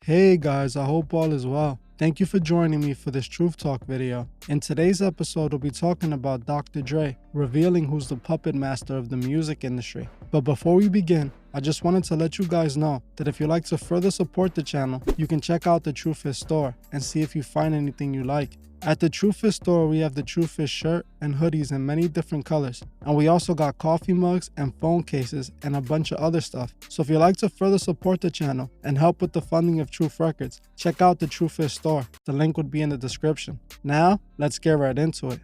Hey guys, I hope all is well. Thank you for joining me for this Truth Talk video. In today's episode, we'll be talking about Dr. Dre revealing who's the puppet master of the music industry. But before we begin, I just wanted to let you guys know that if you'd like to further support the channel, you can check out the Truth Is store and see if you find anything you like. At the Truth Is store, we have the Truth Is shirt and hoodies in many different colors. And we also got coffee mugs and phone cases and a bunch of other stuff. So if you'd like to further support the channel and help with the funding of Truth Records, check out the Truth Is store. The link would be in the description. Now, let's get right into it.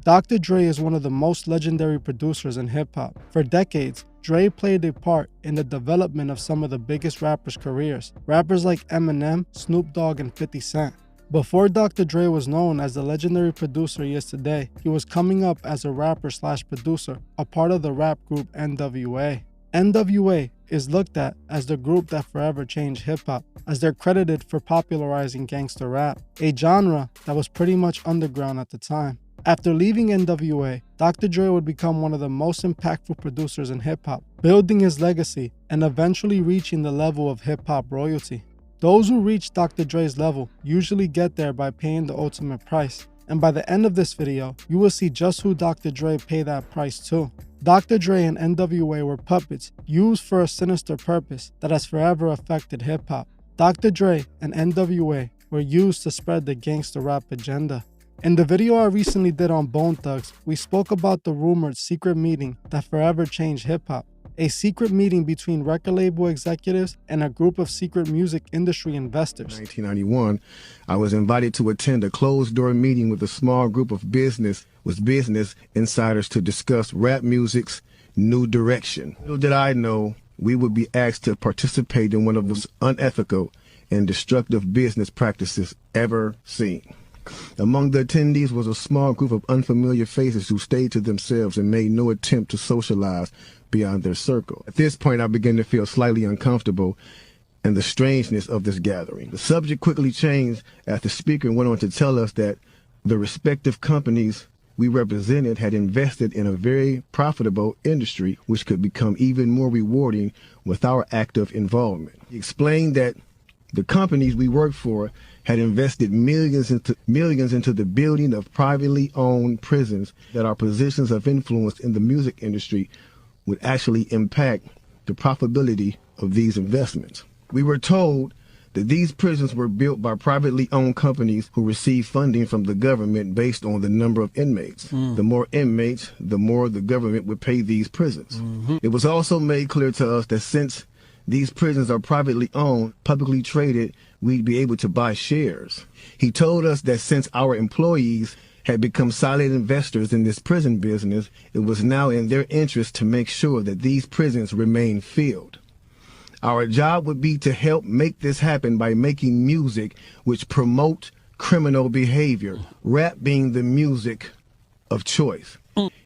Dr. Dre is one of the most legendary producers in hip-hop. For decades, Dre played a part in the development of some of the biggest rappers' careers. Rappers like Eminem, Snoop Dogg, and 50 Cent. Before Dr. Dre was known as the legendary producer he is today, he was coming up as a rapper/producer, a part of the rap group NWA. NWA is looked at as the group that forever changed hip-hop, as they're credited for popularizing gangster rap, a genre that was pretty much underground at the time. After leaving NWA, Dr. Dre would become one of the most impactful producers in hip-hop, building his legacy and eventually reaching the level of hip-hop royalty. Those who reach Dr. Dre's level usually get there by paying the ultimate price. And by the end of this video, you will see just who Dr. Dre paid that price to. Dr. Dre and NWA were puppets used for a sinister purpose that has forever affected hip-hop. Dr. Dre and NWA were used to spread the gangster rap agenda. In the video I recently did on Bone Thugs, we spoke about the rumored secret meeting that forever changed hip-hop. A secret meeting between record label executives and a group of secret music industry investors. In 1991, I was invited to attend a closed-door meeting with a small group of business insiders to discuss rap music's new direction. Little did I know we would be asked to participate in one of the most unethical and destructive business practices ever seen. Among the attendees was a small group of unfamiliar faces who stayed to themselves and made no attempt to socialize beyond their circle. At this point, I began to feel slightly uncomfortable and the strangeness of this gathering. The subject quickly changed as the speaker went on to tell us that the respective companies we represented had invested in a very profitable industry which could become even more rewarding with our active involvement. He explained that the companies we worked for had invested millions into the building of privately owned prisons, that our positions of influence in the music industry would actually impact the profitability of these investments. We were told that these prisons were built by privately owned companies who received funding from the government based on the number of inmates. The more inmates, the more the government would pay these prisons. It was also made clear to us that since these prisons are privately owned, publicly traded, we'd be able to buy shares. He told us that since our employees had become silent investors in this prison business, it was now in their interest to make sure that these prisons remain filled. Our job would be to help make this happen by making music which promote criminal behavior, rap being the music of choice.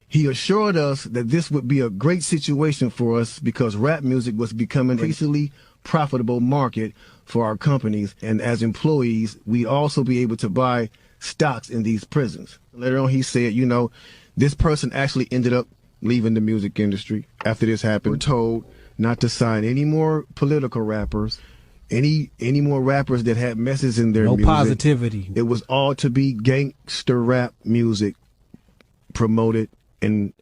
He assured us that this would be a great situation for us because rap music was becoming an increasingly profitable market for our companies, and as employees, we'd also be able to buy stocks in these prisons. Later on, he said, you know, this person actually ended up leaving the music industry after this happened. We're told not to sign any more political rappers, any more rappers that had messages in their music. No positivity. It was all to be gangster rap music promoted and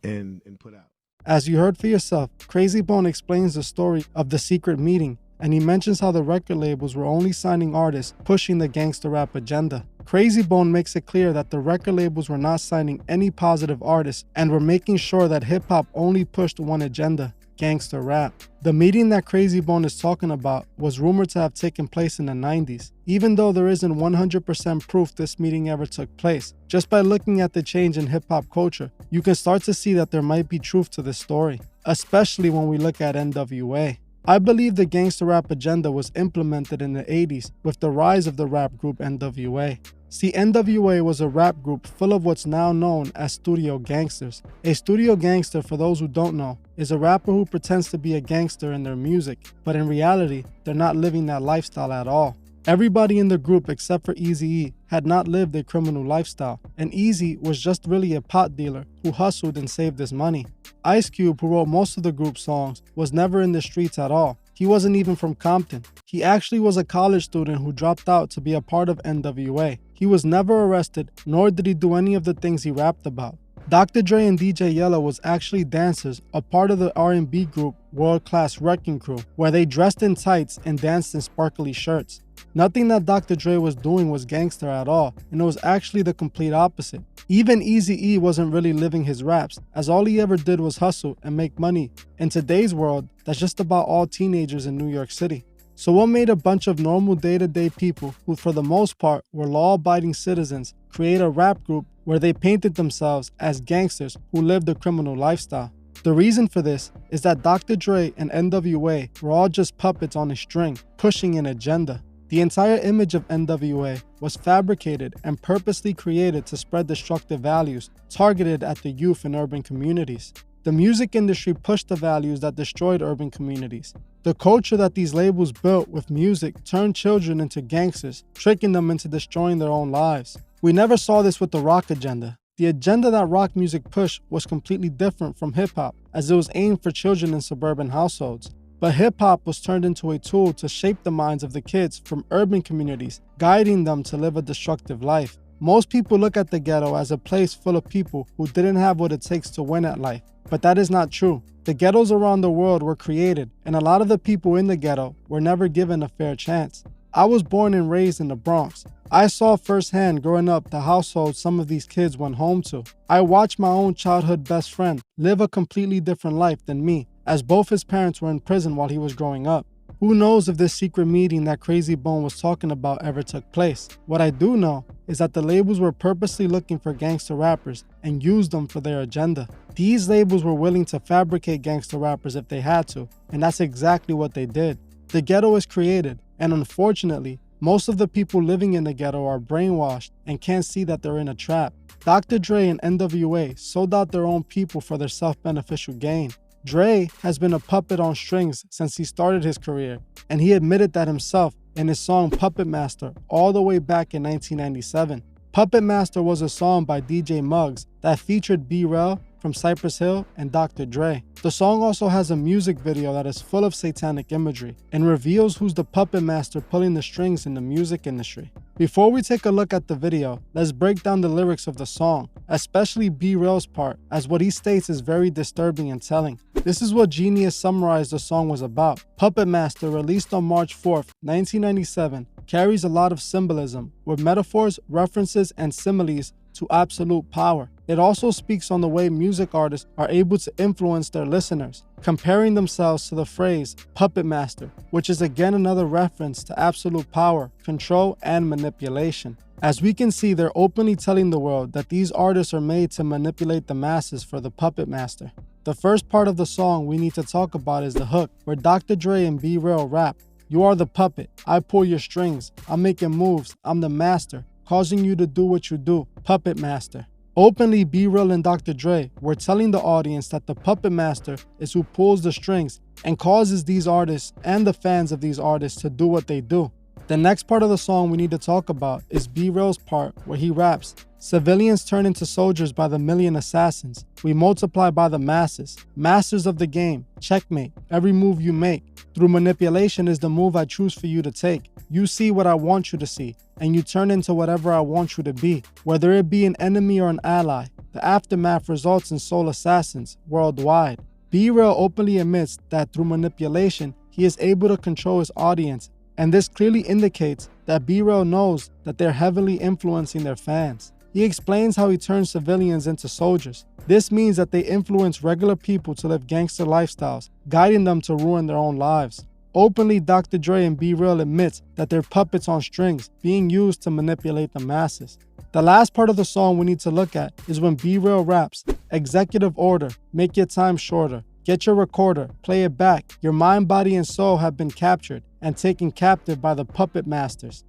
put out. As you heard for yourself, Crazy Bone explains the story of the secret meeting, and he mentions how the record labels were only signing artists pushing the gangster rap agenda. Crazy Bone makes it clear that the record labels were not signing any positive artists and were making sure that hip-hop only pushed one agenda: gangster rap. The meeting that Crazy Bone is talking about was rumored to have taken place in the 90s, even though there isn't 100% proof this meeting ever took place. Just by looking at the change in hip-hop culture, you can start to see that there might be truth to this story, especially when we look at NWA. I believe the gangster rap agenda was implemented in the 80s with the rise of the rap group NWA. See, NWA was a rap group full of what's now known as studio gangsters. A studio gangster, for those who don't know, is a rapper who pretends to be a gangster in their music, but in reality, they're not living that lifestyle at all. Everybody in the group except for Eazy-E had not lived a criminal lifestyle, and Eazy was just really a pot dealer who hustled and saved his money. Ice Cube, who wrote most of the group's songs, was never in the streets at all. He wasn't even from Compton. He actually was a college student who dropped out to be a part of NWA. He was never arrested, nor did he do any of the things he rapped about. Dr. Dre and DJ Yella was actually dancers, a part of the R&B group World Class Wrecking Crew, where they dressed in tights and danced in sparkly shirts. Nothing that Dr. Dre was doing was gangster at all, and it was actually the complete opposite. Even Eazy-E wasn't really living his raps, as all he ever did was hustle and make money. In today's world, that's just about all teenagers in New York City. So what made a bunch of normal day-to-day people, who for the most part were law-abiding citizens, create a rap group where they painted themselves as gangsters who lived a criminal lifestyle? The reason for this is that Dr. Dre and NWA were all just puppets on a string, pushing an agenda. The entire image of NWA was fabricated and purposely created to spread destructive values targeted at the youth in urban communities. The music industry pushed the values that destroyed urban communities. The culture that these labels built with music turned children into gangsters, tricking them into destroying their own lives. We never saw this with the rock agenda. The agenda that rock music pushed was completely different from hip-hop, as it was aimed for children in suburban households. But hip-hop was turned into a tool to shape the minds of the kids from urban communities, guiding them to live a destructive life. Most people look at the ghetto as a place full of people who didn't have what it takes to win at life. But that is not true. The ghettos around the world were created, and a lot of the people in the ghetto were never given a fair chance. I was born and raised in the Bronx. I saw firsthand growing up the households some of these kids went home to. I watched my own childhood best friend live a completely different life than me, as both his parents were in prison while he was growing up. Who knows if this secret meeting that Crazy Bone was talking about ever took place? What I do know is that the labels were purposely looking for gangster rappers and used them for their agenda. These labels were willing to fabricate gangster rappers if they had to, and that's exactly what they did. The ghetto is created, and unfortunately, most of the people living in the ghetto are brainwashed and can't see that they're in a trap. Dr. Dre and NWA sold out their own people for their self-beneficial gain. Dre has been a puppet on strings since he started his career, and he admitted that himself in his song Puppet Master all the way back in 1997. Puppet Master was a song by DJ Muggs that featured B-Rel from Cypress Hill and Dr. Dre. The song also has a music video that is full of satanic imagery and reveals who's the puppet master pulling the strings in the music industry. Before we take a look at the video, let's break down the lyrics of the song, especially B-Rel's part, as what he states is very disturbing and telling. This is what Genius summarized the song was about. Puppet Master, released on March 4th, 1997, carries a lot of symbolism, with metaphors, references, and similes to absolute power. It also speaks on the way music artists are able to influence their listeners, comparing themselves to the phrase puppet master, which is again another reference to absolute power, control, and manipulation. As we can see, they're openly telling the world that these artists are made to manipulate the masses for the puppet master. The first part of the song we need to talk about is the hook, where Dr. Dre and B-Rel rap. "You are the puppet, I pull your strings, I'm making moves, I'm the master, causing you to do what you do, puppet master." Openly, B-Rel and Dr. Dre were telling the audience that the puppet master is who pulls the strings and causes these artists and the fans of these artists to do what they do. The next part of the song we need to talk about is B-Rel's part, where he raps, "Civilians turn into soldiers by the million assassins. We multiply by the masses. Masters of the game, checkmate, every move you make. Through manipulation is the move I choose for you to take. You see what I want you to see, and you turn into whatever I want you to be, whether it be an enemy or an ally. The aftermath results in soul assassins worldwide." B-Rel openly admits that through manipulation, he is able to control his audience, and this clearly indicates that B-Rel knows that they're heavily influencing their fans. He explains how he turns civilians into soldiers. This means that they influence regular people to live gangster lifestyles, guiding them to ruin their own lives. Openly, Dr. Dre and B-Rel admits that they're puppets on strings, being used to manipulate the masses. The last part of the song we need to look at is when B-Rel raps, "Executive order, make your time shorter. Get your recorder, play it back. Your mind, body, and soul have been captured and taken captive by the puppet masters."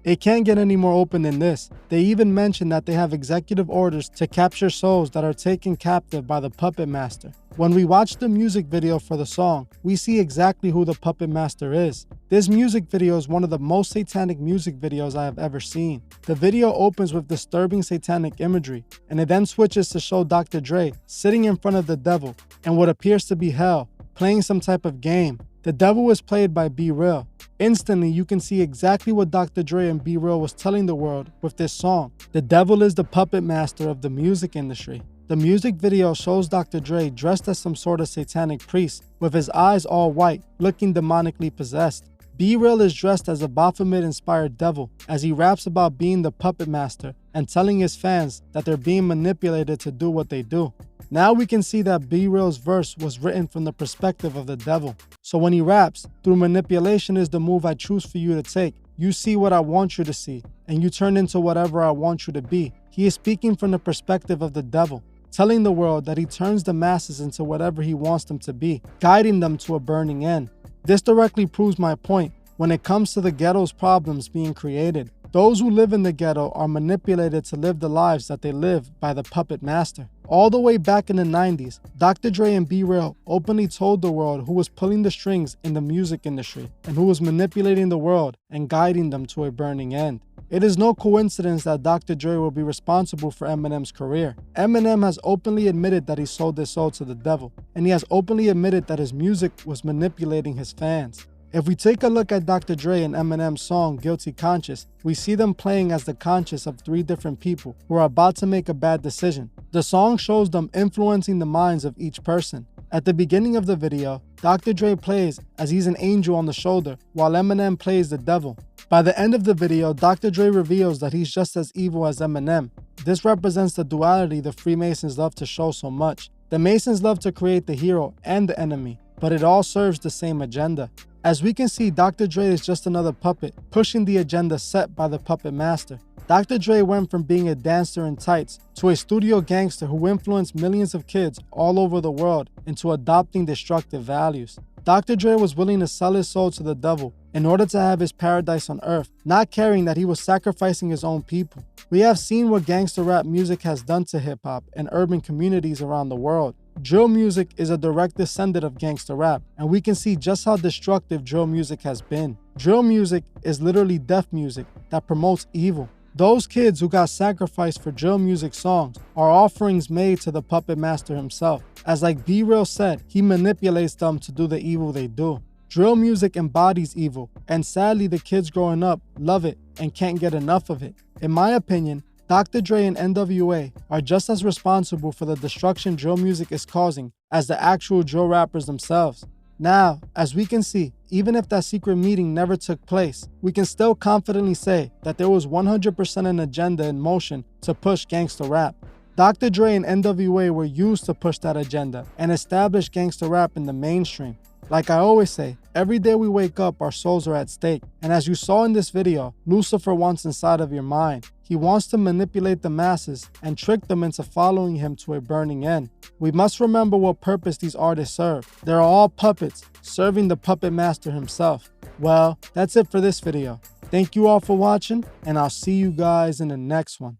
It can't get any more open than this. They even mention that they have executive orders to capture souls that are taken captive by the puppet master. When we watch the music video for the song, we see exactly who the puppet master is. This music video is one of the most satanic music videos I have ever seen. The video opens with disturbing satanic imagery, and it then switches to show Dr. Dre sitting in front of the devil and what appears to be hell, playing some type of game. The devil is played by Be Real. Instantly, you can see exactly what Dr. Dre and Be Real was telling the world with this song. The devil is the puppet master of the music industry. The music video shows Dr. Dre dressed as some sort of satanic priest, with his eyes all white, looking demonically possessed. Be Real is dressed as a Baphomet-inspired devil as he raps about being the puppet master and telling his fans that they're being manipulated to do what they do. Now we can see that Be Real's verse was written from the perspective of the devil. So when he raps, through manipulation is the move I choose for you to take. You see what I want you to see, and you turn into whatever I want you to be. He is speaking from the perspective of the devil, telling the world that he turns the masses into whatever he wants them to be, guiding them to a burning end. This directly proves my point when it comes to the ghetto's problems being created. Those who live in the ghetto are manipulated to live the lives that they live by the puppet master. All the way back in the 90s, Dr. Dre and Be Real openly told the world who was pulling the strings in the music industry and who was manipulating the world and guiding them to a burning end. It is no coincidence that Dr. Dre will be responsible for Eminem's career. Eminem has openly admitted that he sold his soul to the devil, and he has openly admitted that his music was manipulating his fans. If we take a look at Dr. Dre and Eminem's song Guilty Conscious, we see them playing as the conscience of three different people who are about to make a bad decision. The song shows them influencing the minds of each person. At the beginning of the video, Dr. Dre plays as he's an angel on the shoulder, while Eminem plays the devil. By the end of the video, Dr. Dre reveals that he's just as evil as Eminem. This represents the duality the Freemasons love to show so much. The Masons love to create the hero and the enemy, but it all serves the same agenda. As we can see, Dr. Dre is just another puppet, pushing the agenda set by the puppet master. Dr. Dre went from being a dancer in tights to a studio gangster who influenced millions of kids all over the world into adopting destructive values. Dr. Dre was willing to sell his soul to the devil in order to have his paradise on earth, not caring that he was sacrificing his own people. We have seen what gangster rap music has done to hip-hop and urban communities around the world. Drill music is a direct descendant of gangster rap, and we can see just how destructive drill music has been. Drill music is literally death music that promotes evil. Those kids who got sacrificed for drill music songs are offerings made to the puppet master himself, as like Be Real said, he manipulates them to do the evil they do. Drill music embodies evil, and sadly the kids growing up love it and can't get enough of it. In my opinion, Dr. Dre and NWA are just as responsible for the destruction drill music is causing as the actual drill rappers themselves. Now, as we can see, even if that secret meeting never took place, we can still confidently say that there was 100% an agenda in motion to push gangster rap. Dr. Dre and NWA were used to push that agenda and establish gangster rap in the mainstream. Like I always say, every day we wake up, our souls are at stake. And as you saw in this video, Lucifer wants inside of your mind. He wants to manipulate the masses and trick them into following him to a burning end. We must remember what purpose these artists serve. They're all puppets, serving the puppet master himself. Well, that's it for this video. Thank you all for watching, and I'll see you guys in the next one.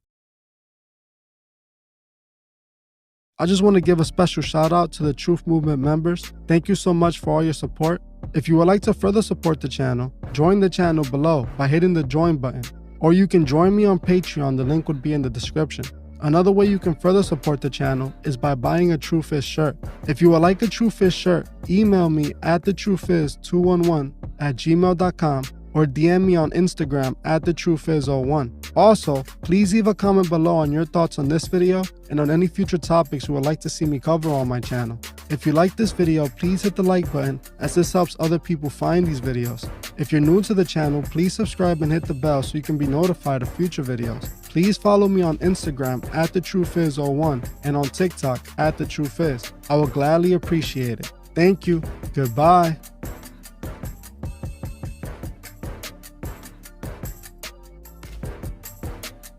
I just want to give a special shout out to the Truth Movement members. Thank you so much for all your support. If you would like to further support the channel, join the channel below by hitting the join button. Or you can join me on Patreon, the link would be in the description. Another way you can further support the channel is by buying a Truth Is shirt. If you would like a Truth Is shirt, email me at thetruthis211@gmail.com or DM me on Instagram at thetruthis01. Also, please leave a comment below on your thoughts on this video and on any future topics you would like to see me cover on my channel. If you like this video, please hit the like button as this helps other people find these videos. If you're new to the channel, please subscribe and hit the bell so you can be notified of future videos. Please follow me on Instagram at thetruthis01 and on TikTok at thetruthis. I will gladly appreciate it. Thank you. Goodbye.